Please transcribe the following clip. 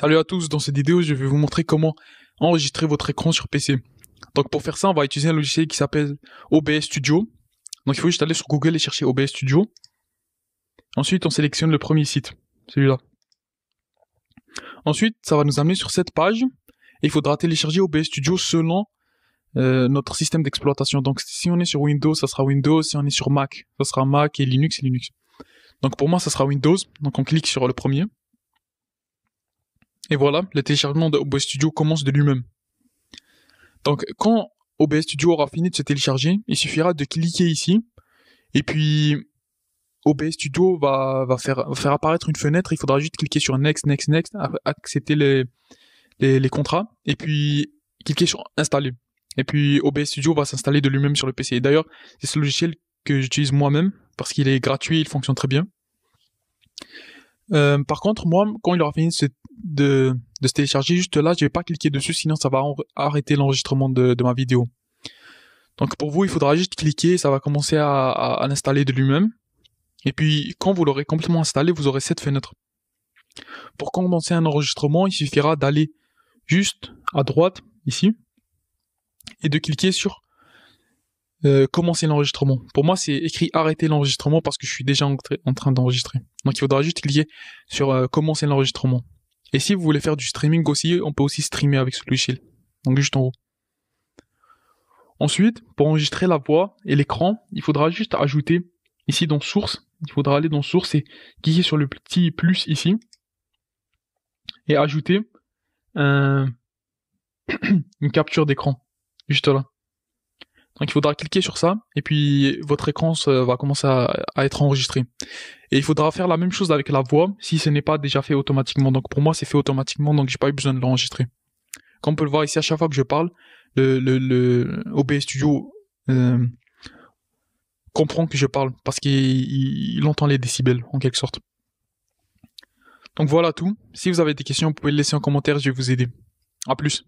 Salut à tous, dans cette vidéo je vais vous montrer comment enregistrer votre écran sur PC. Donc pour faire ça on va utiliser un logiciel qui s'appelle OBS Studio. Donc il faut juste aller sur Google et chercher OBS Studio. Ensuite on sélectionne le premier site, celui-là. Ensuite ça va nous amener sur cette page et il faudra télécharger OBS Studio selon notre système d'exploitation. Donc si on est sur Windows ça sera Windows, si on est sur Mac ça sera Mac et Linux. Donc pour moi ça sera Windows, donc on clique sur le premier. Et voilà, le téléchargement de OBS Studio commence de lui-même. Donc, quand OBS Studio aura fini de se télécharger, il suffira de cliquer ici, et puis OBS Studio va faire apparaître une fenêtre. Il faudra juste cliquer sur Next, accepter les contrats, et puis cliquer sur Installer. Et puis OBS Studio va s'installer de lui-même sur le PC. Et d'ailleurs, c'est ce logiciel que j'utilise moi-même, parce qu'il est gratuit, il fonctionne très bien. Par contre, moi, quand il aura fini de se télécharger, juste là, je vais pas cliquer dessus, sinon ça va arrêter l'enregistrement de ma vidéo. Donc pour vous, il faudra juste cliquer, ça va commencer à l'installer de lui-même. Et puis, quand vous l'aurez complètement installé, vous aurez cette fenêtre. Pour commencer un enregistrement, il suffira d'aller juste à droite, ici, et de cliquer sur commencer l'enregistrement. Pour moi, c'est écrit arrêter l'enregistrement parce que je suis déjà en train d'enregistrer. Donc il faudra juste cliquer sur commencer l'enregistrement. Et si vous voulez faire du streaming aussi, on peut aussi streamer avec ce logiciel. Donc juste en haut. Ensuite, pour enregistrer la voix et l'écran, il faudra juste ajouter ici dans source. Il faudra aller dans source et cliquer sur le petit plus ici. Et ajouter une capture d'écran. Juste là. Donc il faudra cliquer sur ça, et puis votre écran va commencer à être enregistré. Et il faudra faire la même chose avec la voix, si ce n'est pas déjà fait automatiquement. Donc pour moi c'est fait automatiquement, donc j'ai pas eu besoin de l'enregistrer. Comme on peut le voir ici, à chaque fois que je parle, le OBS Studio comprend que je parle, parce qu'il entend les décibels, en quelque sorte. Donc voilà tout. Si vous avez des questions, vous pouvez les laisser en commentaire, je vais vous aider. A plus.